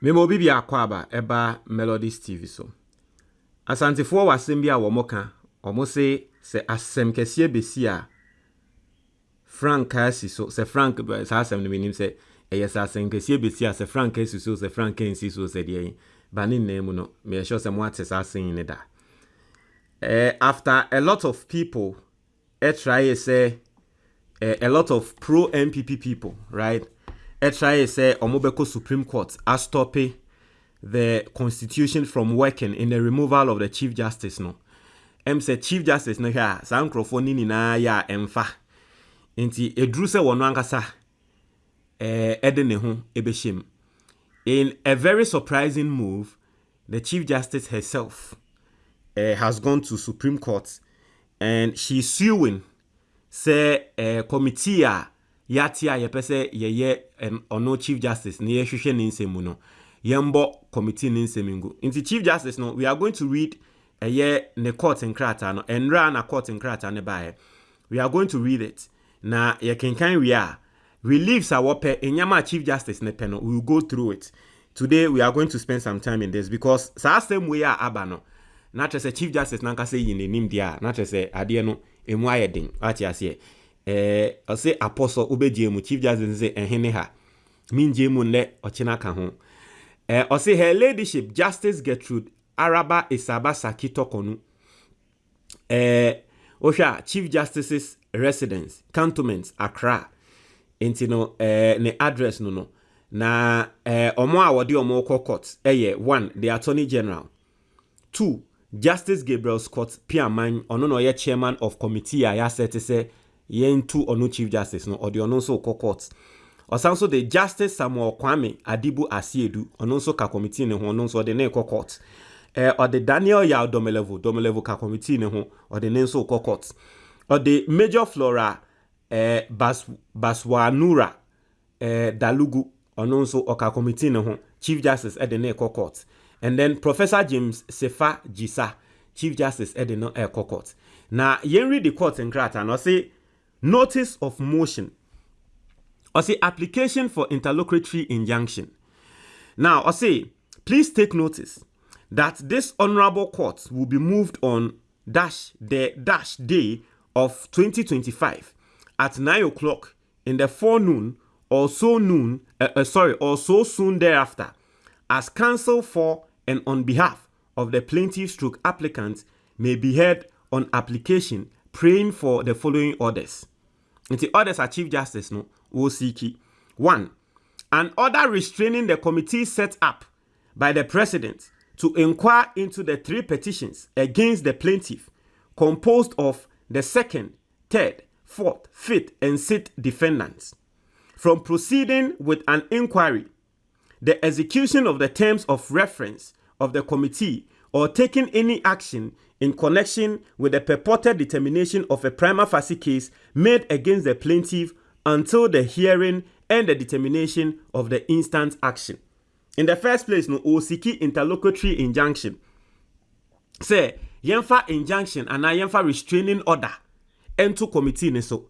Memo bibi akwaba eba Melodies TV so. Asantefo wasem bia wo moka, omo se asem kese besi a Frank asi so se Frank sa asem no menim se yes asem kese besi a se Frank asi so se Frank ensi so se de ba ne name no me sure se mo atese asen ne da. After a lot of people try say a lot of pro MPP people, right? Try say omobeko Supreme Court as stop the constitution from working in the removal of the Chief Justice no. Say Chief Justice no here san microphone ni na ya emfa. Nti edru se wono ankasa ede ne ho ebehim. In a very surprising move, the Chief Justice herself has gone to Supreme Court and she's suing say committee yati a yepese yeye ono Chief Justice ne yehwehwe ne nsemu no yembo committee ne nsemingu nti Chief Justice no we are going to read ne court nkrata no enra na court nkrata ne bae we are going to read it na ye kenkan we are reliefs awope enyama Chief Justice ne peno we will go through it today. We are going to spend some time in this because sa same way aba no na trese Chief Justice na nka say yinenim dia na trese ade no emu ayedin ati ase ose apostle obedie mu Chief Justice say ehene ha minje mu ne ochina ka ho ose her ladyship Justice Gertrude Araba Isaba Sakito Konu osha Chief Justice's residence cantonment Accra intino ne address no na omo awodi omo court 1 the Attorney General, 2 Justice Gabriel Scott Piaman ono no ye chairman of committee ya set say yen 2 ono Chief Justice no odi ono so court osanso the Justice Samuel Kwame Adibu Asiedu ono so ka committee ne ho ono so de ne court or the Daniel Yao Domelevo ka committee ne ho or the ne so court or the Major Flora Baswanura Dalugu ono so oka committee ne ho Chief Justice at the ne court. And then Professor James Sefa Jisa, Chief Justice Edino Court. Now, yen read the court in Krata and I say notice of motion. I say application for interlocutory injunction. Now, I say please take notice that this honorable court will be moved on the day of 2025 at 9 o'clock in the forenoon or so soon thereafter, as counsel for and on behalf of the plaintiff / applicant may be heard on application praying for the following orders. And the orders are Chief Justice no OCK. 1. An order restraining the committee set up by the President to inquire into the 3 petitions against the plaintiff composed of the 2nd, 3rd, 4th, 5th, and 6th defendants from proceeding with an inquiry, the execution of the terms of reference of the committee, or taking any action in connection with the purported determination of a prima facie case made against the plaintiff until the hearing and the determination of the instant action. In the first place, no OCK interlocutory injunction. Say, yenfa injunction and yenfa restraining order into committee ne so.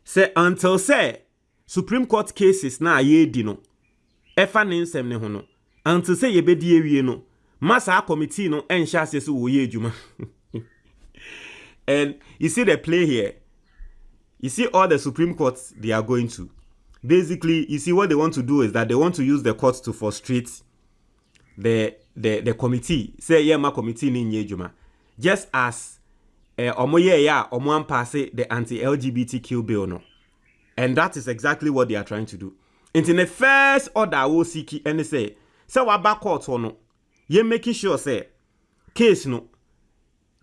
Say, until say, Supreme Court cases na ye di no. Efa nensem ne ho no until say ye bedi ewie no massa committee no ensha say so wo ye adwuma. And you see the play here, you see all the Supreme Courts they are going to basically, you see what they want to do is that they want to use the courts to frustrate the committee. Say yeah ma committee ni nye adwuma, just as omo ye ya omo ampase the anti-LGBTQ bill no. And that is exactly what they are trying to do. In the first order, I will seek and say, we back court or no, ye making sure say case no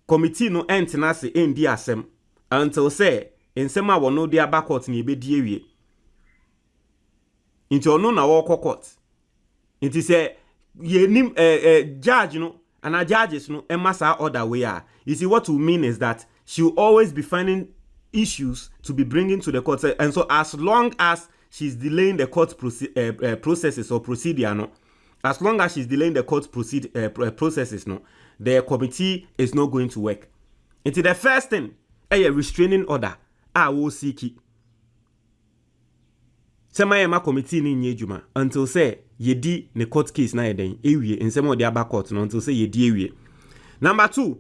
committee no entenase in the assem until say in sema will no their back court ni be die. Into no na walk court. It is say ye nim judge no and a judges no and massa order we are. You see what we mean is that she will always be finding issues to be bringing to the court, and so as long as she's delaying the court processes or procedure no, as long as she's delaying the court processes no, the committee is not going to work. Into the first thing, a restraining order I will seek it. Sema yema committee ni nye juma until say yedi ne court case na yeden ewie nsem odi aba court no until say yedi ewie. Number 2,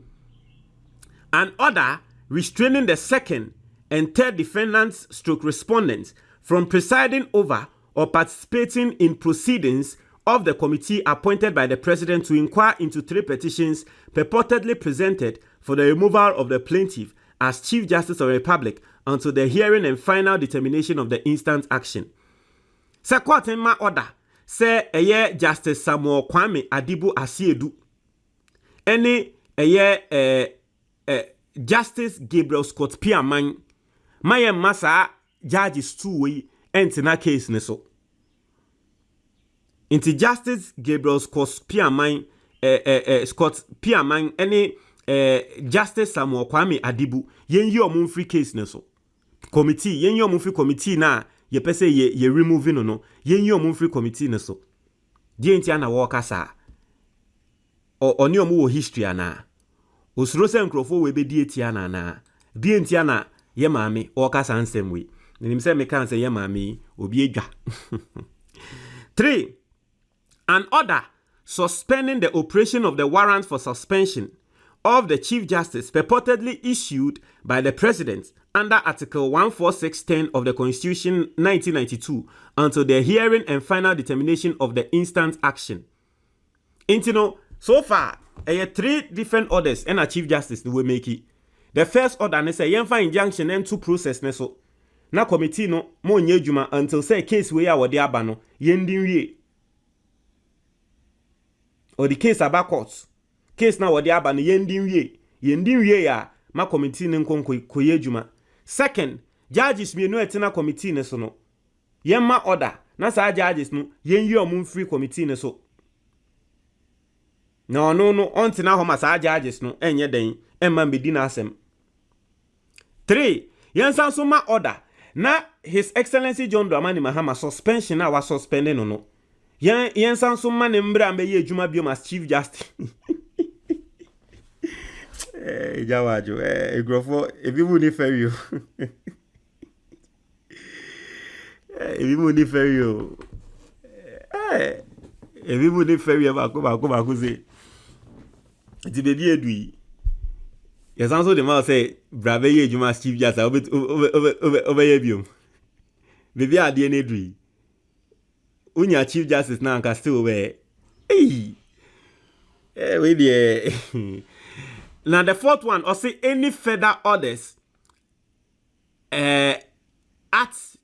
an order restraining the second and third defendants stroke respondents from presiding over or participating in proceedings of the committee appointed by the president to inquire into 3 petitions purportedly presented for the removal of the plaintiff as Chief Justice of the Republic until the hearing and final determination of the instant action. Sa court ma order say eye Justice Samuel Kwame Adibu Asiedu any Justice Gabriel Scott Piaman my massa judges 2 way entina case ne so. Inti Justice Gabriel Scott Piaman any Justice Samuel Kwame Adibu yenyi omun free case ne so. Committee yenyi omun free committee na ye pese ye remove no yenyi omun free committee ne so. Die ntia na wo kasa oni omu wo history ana osuro se nkrofo we be die tia na die ntia na ye maame wo kasa nsem we nim se me kan se ye maame obi edwa. 3, an order suspending the operation of the warrant for suspension of the Chief Justice purportedly issued by the President under Article 14610 of the Constitution 1992 until the hearing and final determination of the instant action. Intino, so far, 3 different orders and a Chief Justice we make it. The first order ne say yenfa injunction and 2 process ne so. Na committee no mo nye juma until say case we ya wode aba no yendin wie. Or the case about court. Case na wode aba no yendin wie ya ma committee ne nkonko koye juma. Second, judges me no etina committee ne so no. Yemma order na sa judges no yenyi omum free committee ne so. No ontina ho ma sa judges no enye den emma medi na asem. 3, yensan so ma order na His Excellency John Dramani Mahama suspension na was suspended no. Yensan so ma ne mbra mbe adwuma biom as Chief Justice. Jawajo egrofo ebimu ni ferio. Ebimu ni ferio. Ebimu ni ferio ba ko say. Ti baby edui. Yensan so the man say brave ye adwuma as Chief Justice obeye biom. Baby ade na edui. Unya Chief Justice na anka still we. We there. Now the 4th one, or say any further orders at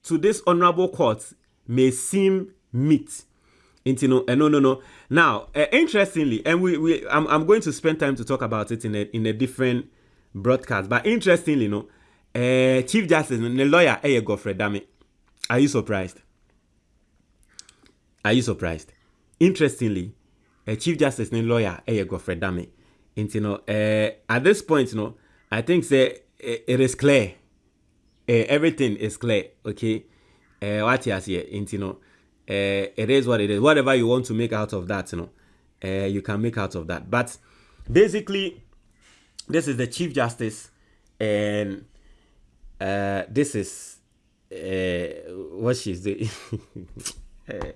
to this honorable court may seem meet. No. Now, interestingly, and I'm going to spend time to talk about it in a different broadcast. But interestingly, Chief Justice, the lawyer, Godfrey Dame. Are you surprised? Interestingly, Chief Justice, the lawyer, Godfrey Dame. At this point, I think say it is clear. Everything is clear. Okay. What you here, it is what it is. Whatever you want to make out of that, you can make out of that. But basically, this is the Chief Justice, and this is what she's doing.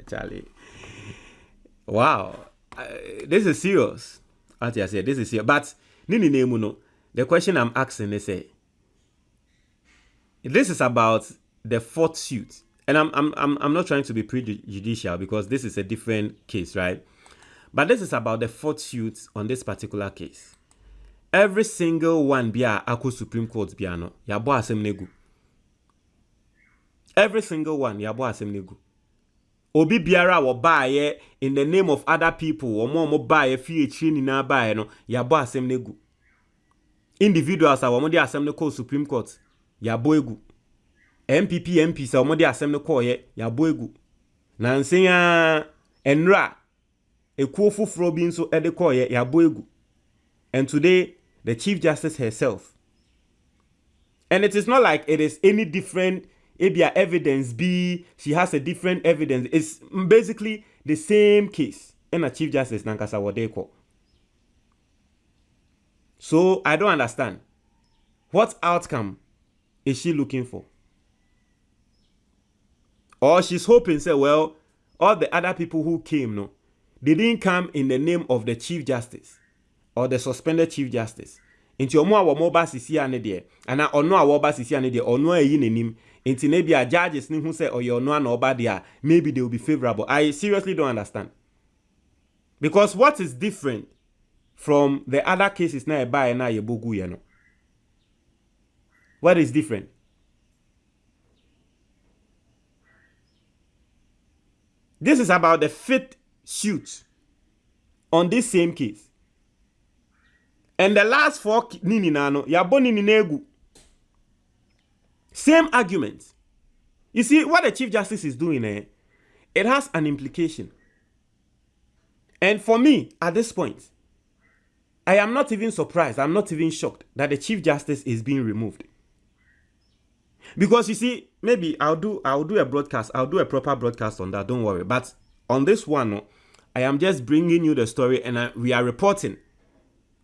Charlie. Wow, this is serious. What I said, this is here. But the question I'm asking is this is about the 4th suit. And I'm not trying to be prejudicial because this is a different case, right? But this is about the 4th suit on this particular case. Every single one bia ako Supreme Court bia no yabo asem negu. Every single one yabo asem negu. Obi biara wo baaye in the name of other people omo baaye fie chi ni na baaye no yabo asem negu. Individuals a wo de asem ne call Supreme Court yabo egu. MP sa wo de asem ne call ye yabo egu. Na nsia enra ekuo fufuro bi nso e de call ye yabo egu. And today the Chief Justice herself, and it is not like it is any different. Ebia evidence B, she has a different evidence. It's basically the same case. And a Chief Justice Nankasa Wadeko. So I don't understand. What outcome is she looking for? Or she's hoping, say, well, all the other people who came, no, they didn't come in the name of the Chief Justice or the suspended Chief Justice. Inti omo awo moba sisi ane de, ana ono awo ba sisi ane de, ono eyi nenim. Inti maybe a judges ni who say or you ono an oba there, maybe they will be favorable. I seriously don't understand. Because what is different from the other cases na eba na yebogu ye no? What is different? This is about the fifth suit on this same case. And the last four nini nano, yaboni ninegu. Same argument. You see, what the Chief Justice is doing, it has an implication. And for me, at this point, I am not even surprised, I'm not even shocked that the Chief Justice is being removed. Because you see, maybe I'll do a broadcast, I'll do a proper broadcast on that, don't worry. But on this one, I am just bringing you the story, and we are reporting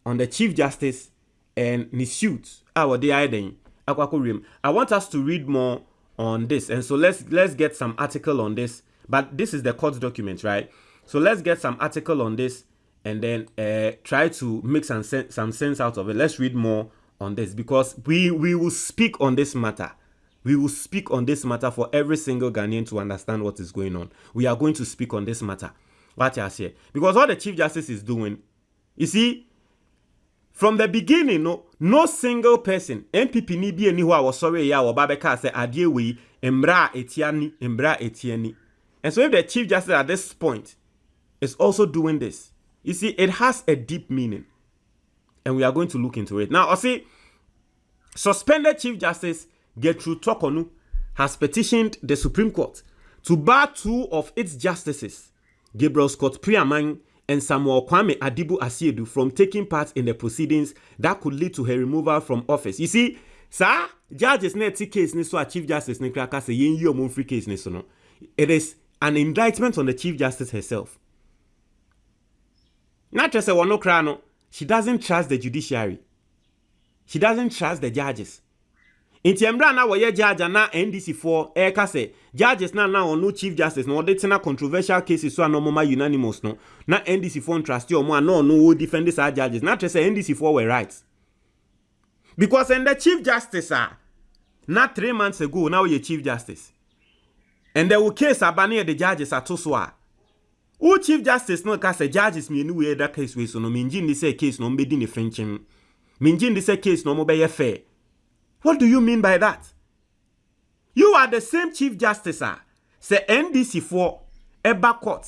on the Chief Justice and his suit. I want us to read more on this, and so let's get some article on this. But this is the court document, right? So let's get some article on this, and then try to make some sense out of it. Let's read more on this, because we will speak on this matter. We will speak on this matter for every single Ghanaian to understand what is going on. We are going to speak on this matter. What I say, because what the Chief Justice is doing, you see, from the beginning, no single person, MPP ni bi eni ho a was sorry ya wo babeka say adie we embra etiani. And so if the Chief Justice at this point is also doing this, you see, it has a deep meaning. And we are going to look into it. Now, I see, suspended Chief Justice Gertrude Tokonu has petitioned the Supreme Court to bar two of its justices, Gabriel Scott Priamang and Samuel Kwame Adibu Asiedu, from taking part in the proceedings that could lead to her removal from office. You see, sir, judges ne ti case ni so a Chief Justice ne kraka se yen yi omon free case ni so no. It is an indictment on the Chief Justice herself. Not just a one no kra no, she doesn't trust the judiciary. She doesn't trust the judges. Inti embra na woye judge na NDC4 eka se judges na no Chief Justice no de tena controversial cases so anomoma unanimous no na NDC4 trust you mo no wo defend these judges. Not just say NDC4 were right. Because in the Chief Justice not 3 months ago now you Chief Justice. And there will case abane the judges at so who Chief Justice no ka say judges me no we that case we so no minjin this case no mbedi ne frenchim. Minjin this case no mo be fair. What do you mean by that? You are the same Chief Justice, say NDC4 Eba Court.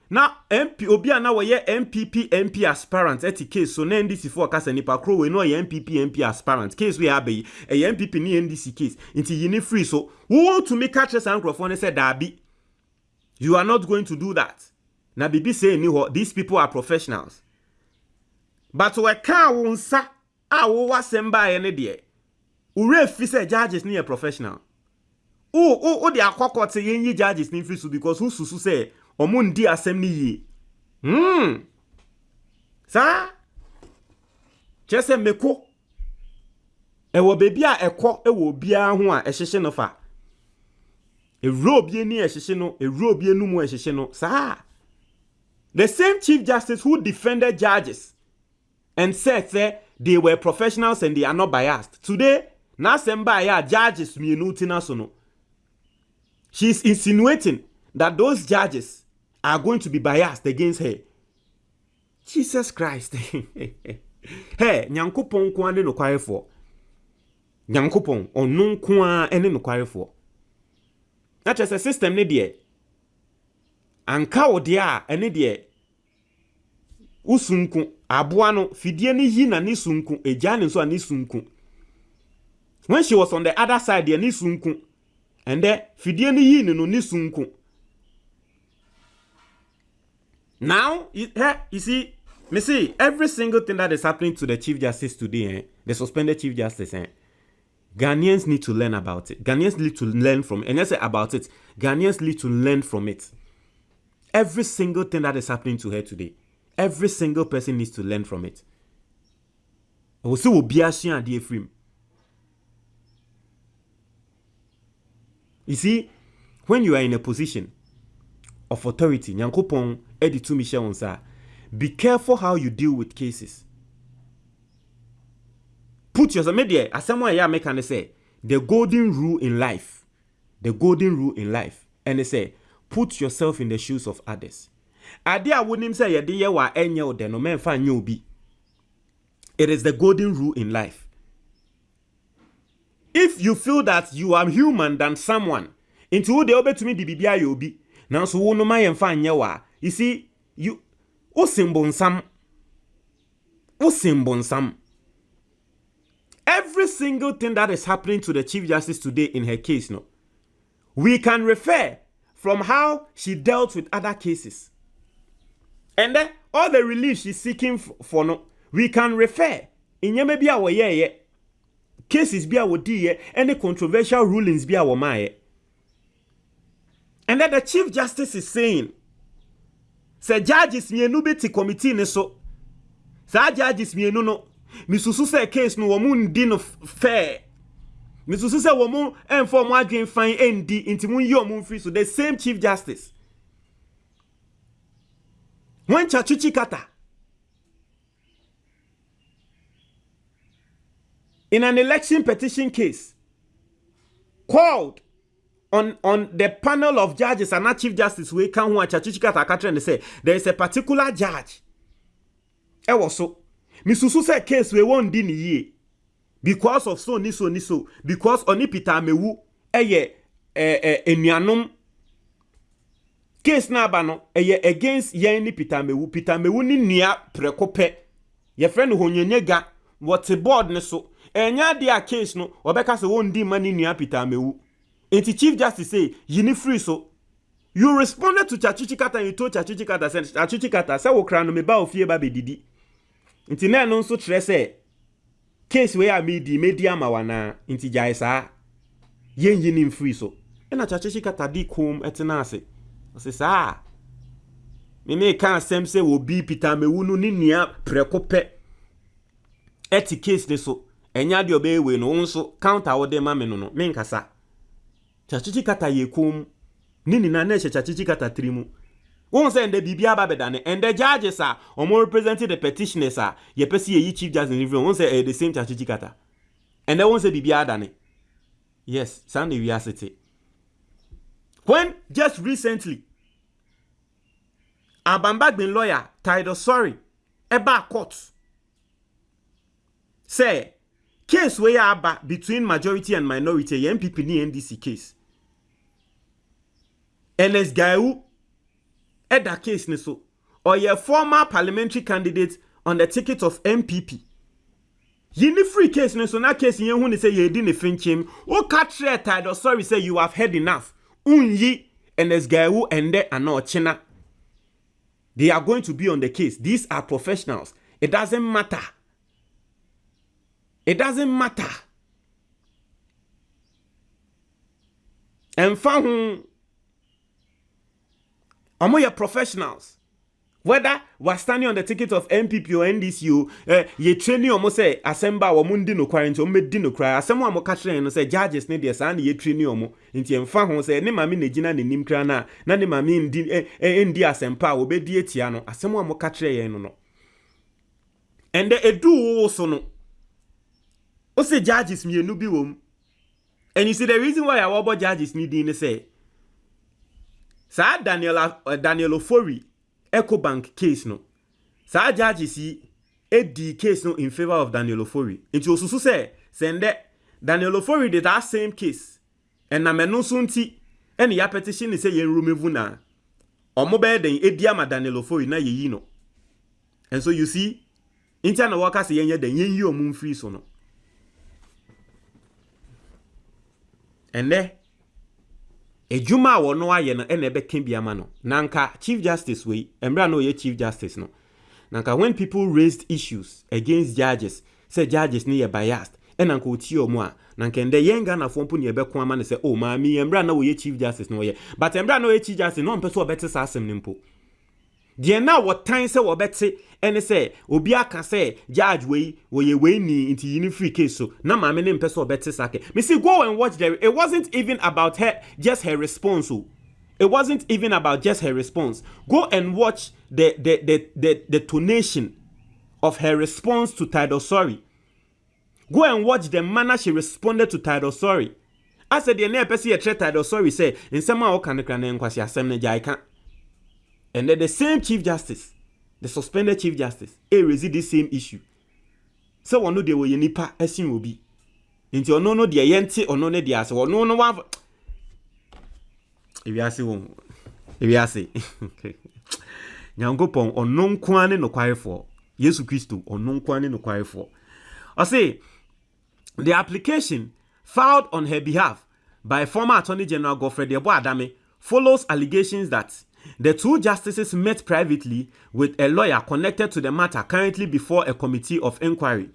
Now MP Obia na woye MPP MP aspirant eti case so na NDC4 ka se nipa kro we no ye MPP MP aspirant case we abe e MPP ni NDC case inti yini free so who want to make catch an microphone and say dabi you are not going to do that. Na bibi say ni ho these people are professionals. But we can wonsa a wo wasemba ye ne de ure fi say judges ni a professional. O de akokot say yen judges ni free so because who susu say omo ndi asem ni yi. Sa chese meko ewo bebi a ekọ ewo bia ho a ehyehye no fa. Ewro bia ni ehyehye no, ewro bia nu mu ehyehye no. Sa the same Chief Justice who defended judges and said they were professionals and they are not biased. Today, na semba ya judges mienu tina so no. She's insinuating that those judges are going to be biased against her. Jesus Christ. Hey, nyankopon kwa ne no kwarefo. Nyankopon onu kwa ene no kwarefo. That is a system ne de. Anka odia ene de. Usunku aboa no fidie ne yi na ne sunku eja ne so ani sunku. When she was on the other side the ni sunku and the fidie ne yi no ni sunku. Now you see me see every single thing that is happening to the Chief Justice today, the suspended Chief Justice, Ghanaians need to learn about it. Ghanaians need to learn from it. And I say about it, Ghanaians need to learn from it. Every single thing that is happening to her today, every single person needs to learn from it. Also, will be a frame. You see, when you are in a position, of authority nyankopon edi to mission onsa. Be careful how you deal with cases. Put yourself, maybe as someone here make can say the golden rule in life. The golden rule in life. And they say, put yourself in the shoes of others. Ade a wonim say ye de ye wa enye o de no memfa nye obi. It is the golden rule in life. If you feel that you are human than someone, into who they obe to me di bibia ye obi. Now so wo no ma ye mfa nye wa. You see, you osimbonsam. Every single thing that is happening to the Chief Justice today in her case, no, we can refer from how she dealt with other cases. And then all the relief she's seeking for, no, we can refer in yeme bia wo ye cases bia wo di ye, any controversial rulings bia wo ma ye. And then the Chief Justice is saying, say judges mienu beti committee ne so. Sa judges mienu no misusu say case no wo mu ndi no fair. Misusu say wo mu enfo mo adwen fan endi inti mu yi o mu free so the same Chief Justice. When Chachuchi Kata in an election petition case called on the panel of judges and not Chief Justice we can who Chachuchi Kata Katra and say there is a particular judge. E was so misusu say case we won di ni ye because of so because oni Peter Mewu eye enuanom case na ba no eye against yen ni Peter Mewu ni nua prekope ye friend honyanyega what board ne so enya dia case no obeka se won di mani nua Peter Mewu enti Chief Justice say yini free so you responded to Chachuchi Kata, you told Chachuchi Kata say wo kra no me ba ofie ba bedidi. Inti na no nso kire say case we a media mawana inti jai sa yen yin free so. E na Chachuchi Kata di kom etena ase. O se sa me kan sem say wo bi Peter Mewu no ni nua prekope eti case ne so. Enya de obewe no nso counter wo de ma me no me nkasa. Chachuchi Kata ye kom nini na na Chachuchi Kata trimu. Won say the bibia babedane and the judges are or more representing the petitioners are ye pesi ye Chief Justice in review won say the same Chachuchi Kata. And they won say bibia dane. Yes, sound the reality. When just recently Abambagbin lawyer Title Sorry eba court say case we are between majority and minority MPP ni NDC case. NS Gaiu that case ne so or your former parliamentary candidate on the ticket of MPP. Yini free case ne so na case yen hu ne say ye di ne finchim o catch Title Sorry say you have had enough. Unyi NS Gaiu and there are no china. They are going to be on the case. These are professionals. It doesn't matter. It doesn't matter. And found Amoya professionals. Whether we're standing on the ticket of MPP or NDC, ye training almost say assemble or mundi no quarantine or medi no cry. Someone mo catch and say judges need their son ye training omo. Inti emfa say ne mami ne jina ne nim kra na ne mami ndi asempa obedi etia no. Someone mo catch no. And the edu also no. O say judges me no bi wom. And you see the reason why our judges need in say Sa Daniel Ofori EcoBank case no. Sa judge si edi case no in favor of Daniel Ofori. Into osusu say sende Daniel Ofori did that same case. And na menu sunti and ya petition ni say yen remove na. Omo be den edi ama Daniel Ofori na ye no. And so you see internal workers yen ye den yen yi omun free so no. And there ejuma wo no aye no ene be ken biama no nanka Chief Justice we embra no ye Chief Justice no nanka when people raised issues against judges say judges ni ye biased enanka oti omo a nanka ende yenga na fompo ni ye be ko ama ne say oh ma mi embra na wo ye Chief Justice no ye but embra no ye Chief Justice no mpeso obete sa asem nimpo de na what time say obete ene say obi aka say judge we ye ni into uni free case so na ma me ne mpeso obete sake me see go and watch there it wasn't even about her just her response so It wasn't even about just her response. Go and watch the tonation of her response to Title Sorry. Go and watch the manner she responded to Title Sorry. I said the near person a Title Sorry say in some way can kwasi asem na jai kan. And then the same Chief Justice, the suspended Chief Justice, raised this same issue. So one no de wo yenipa esin obi. Nti ono no de yente ono ne de ase ono no wa Ewiase Nyankopon ono nkwane no kwarefo Yesu Kristo ono nkwane no kwarefo. I say the application filed on her behalf by former Attorney General Godfrey Debo Adame follows allegations that the two justices met privately with a lawyer connected to the matter currently before a committee of inquiry.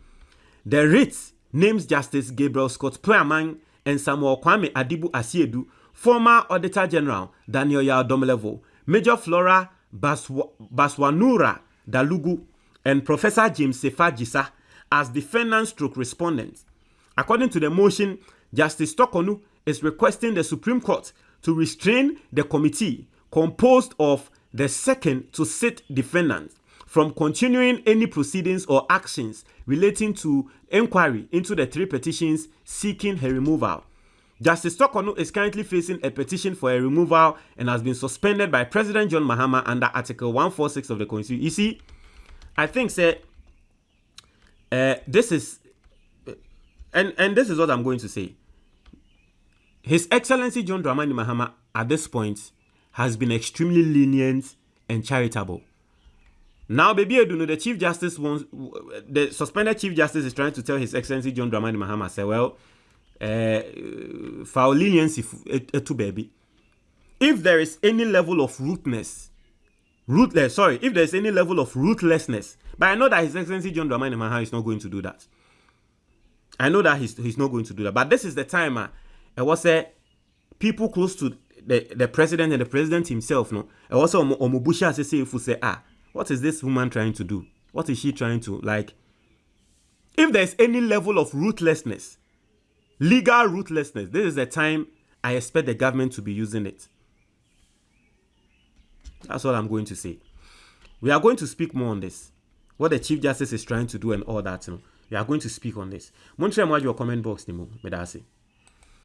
The writ names Justice Gabriel Scott Poyaman and Samuel Kwame Adibu Asiedu, former Auditor General Daniel Yadomelevo, Major Flora Baswanura Dalugu, and Professor James Sefa Jisa as defendant/respondents. According to the motion, Justice Tokonu is requesting the Supreme Court to restrain the committee composed of the second to sit defendants from continuing any proceedings or actions relating to inquiry into the three petitions seeking her removal. Justice Tokonu is currently facing a petition for a removal and has been suspended by President John Mahama under Article 146 of the Constitution. You see, I think, sir, this is, and this is what I'm going to say. His Excellency John Dramani Mahama at this point has been extremely lenient and charitable. Now, baby, I do know the Chief Justice wants, the suspended Chief Justice is trying to tell His Excellency John Dramani Mahama, say, well, for leniency to baby. If there is any level of if there's any level of ruthlessness, but I know that His Excellency John Dramani Mahama is not going to do that. I know that he's not going to do that. But this is the time it was people close to the president and the president himself, no. It was Omobusha say, what is this woman trying to do? What is she trying to like? If there's any level of ruthlessness, legal ruthlessness, this is the time I expect the government to be using it. That's what I'm going to say. We are going to speak more on this. What the Chief Justice is trying to do and all that. We are going to speak on this. Montreal, your comment box, Medasi.